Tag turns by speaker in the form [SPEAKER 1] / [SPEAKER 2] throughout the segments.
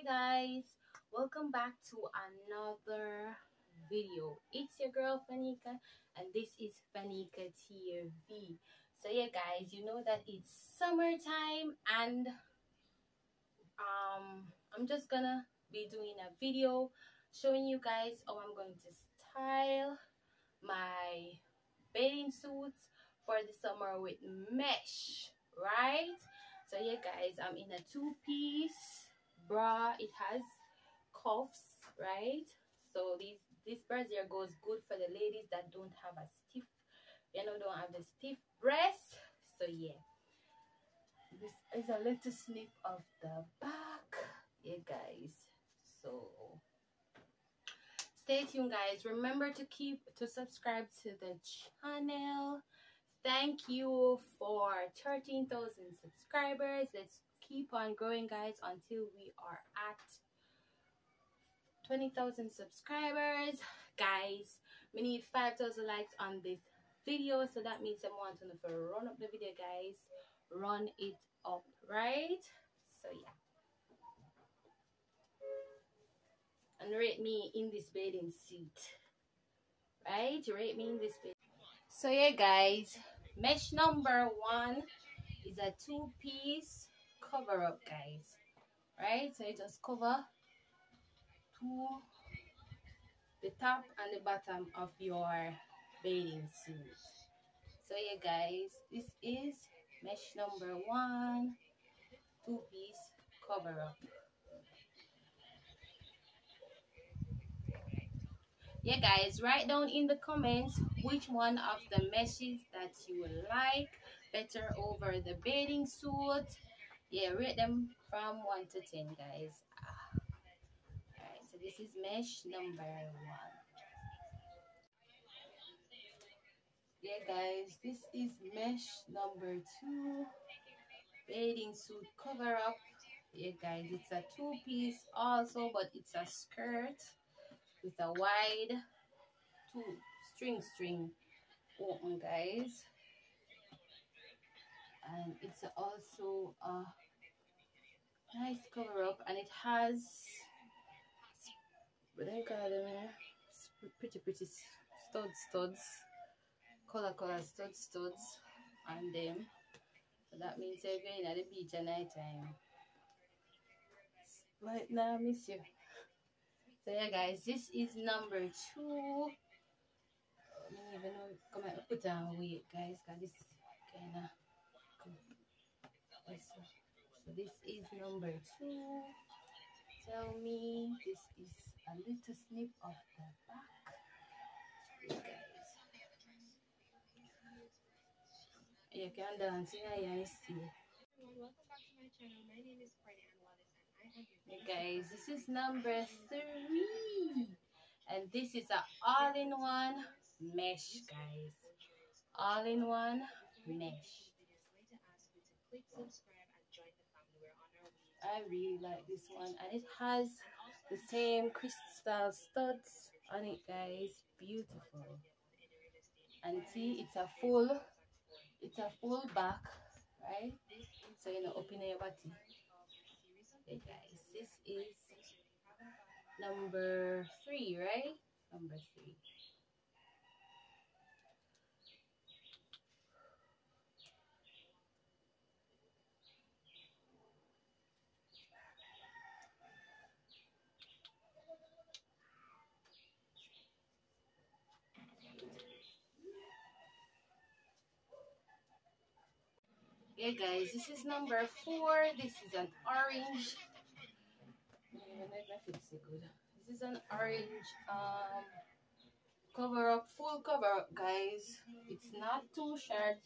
[SPEAKER 1] Hey guys, welcome back to another video. It's your girl Fanika and this is Fanika TV. So yeah guys, you know that it's summertime and I'm just gonna be doing a video showing you guys how I'm going to style my bathing suits for the summer with mesh, right? So yeah guys, I'm in a two-piece bra. It has cuffs, right? So this brassiere goes good for the ladies that don't have a stiff, don't have the stiff breast. So yeah, this is a little snip of the back, yeah guys. So stay tuned guys, remember to subscribe to the channel. Thank you for 13,000 subscribers. Let's keep on growing guys until we are at 20,000 subscribers guys. We need 5,000 likes on this video, so that means I want to run up the video guys, run it up, right? So yeah, and rate me in this bathing suit, right? Rate me in this bathing. So yeah guys, mesh number 1 is a two-piece cover up guys, right? So you just cover the top and the bottom of your bathing suit. So yeah guys, this is mesh number 1, two-piece cover up. Yeah guys, write down in the comments which one of the meshes that you like better over the bathing suit. Yeah, rate them from 1 to 10 guys. Alright, so this is mesh number 1. Yeah guys, this is mesh number 2, bathing suit cover up. Yeah guys, it's a two-piece also, but it's a skirt with a wide string open guys, and it's also a nice cover up, and it has what do you call them here? Pretty studs, color studs on them. So that means you're going at the beach at night time. Right now, I miss you. So yeah guys, this is number 2. I don't even know, come on, put on weight guys, because this kind of so this is number 2. Tell me, this is a little snip of the back, yeah, guys. You can dance in here, see. Welcome back to my channel. My name is Courtney and Wallace, and I have you. Hey guys, this is number 3, and this is a all-in-one mesh, guys. All-in-one mesh. I really like this one, and it has the same crystal studs on it, guys. Beautiful. And see, it's a full back, right? So you know, open your body. Okay guys, this is number 3, right? Number 3. Yeah guys, this is number 4. This is an orange. This is an orange cover up, full cover up guys. It's not too short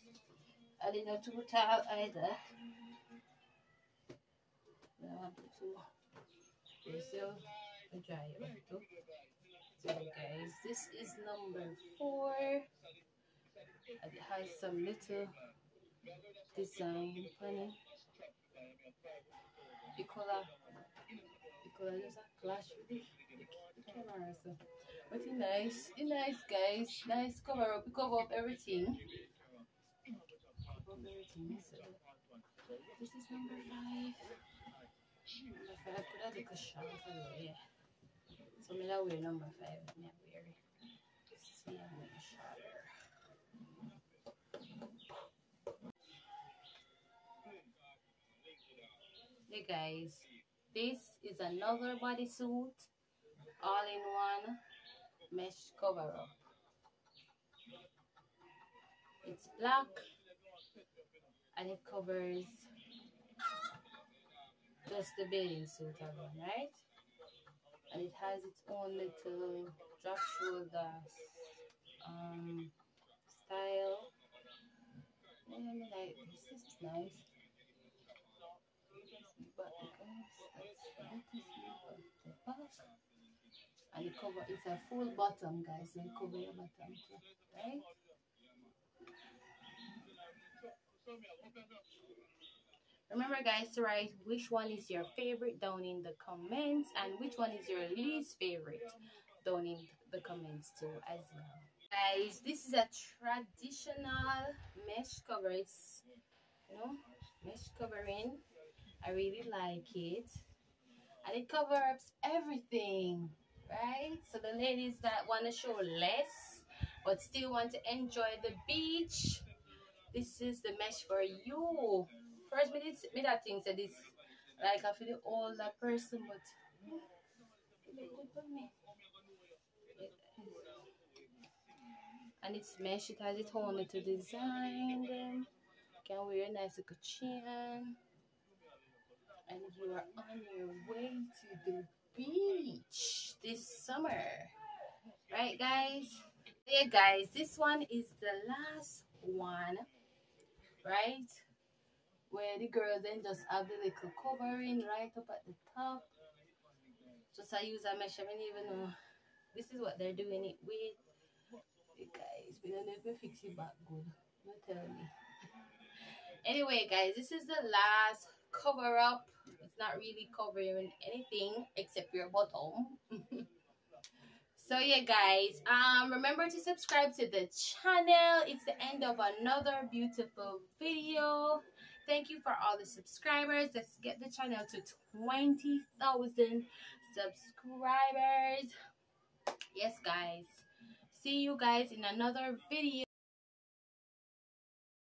[SPEAKER 1] and it's not too tall either. I want it to still dry it. So guys, this is number 4. It has some little design on it. The color just a clash with the camera, so but it's nice guys, nice cover up everything. So this is number 5. Number 5 could have take a shot though, yeah. So me that wear number 5. Me wear it. See, I'm wearing shorter. Hey guys, this is another bodysuit, all-in-one mesh cover-up. It's black and it covers just the bathing suit alone, right? And it has its own little drop shoulder style. Yeah, I mean, like this is nice. But guys, let's see the back. And it cover, it's a full bottom, guys, so it cover your bottom too, right? Remember guys to write which one is your favorite down in the comments and which one is your least favorite down in the comments too as well. Guys, this is a traditional mesh cover. It's, you know, mesh covering. I really like it. And it covers everything, right? So the ladies that want to show less but still want to enjoy the beach, this is the mesh for you. First, me that thing said this like I feel the older person, but it look good for me. And it's mesh. It has its own little design. Then can wear a nice little chain, and you are on your way to the beach this summer, right, guys? Yeah, guys, this one is the last one, right? Where the girls then just have the little covering right up at the top. Just I use a mesh. I don't even know. This is what they're doing it with. You guys, we don't even fix it back good. Don't tell me. Anyway, guys, this is the last cover up. It's not really covering anything except your bottom. So yeah, guys, remember to subscribe to the channel. It's the end of another beautiful video. Thank you for all the subscribers. Let's get the channel to 20,000 subscribers. Yes, guys. See you guys in another video.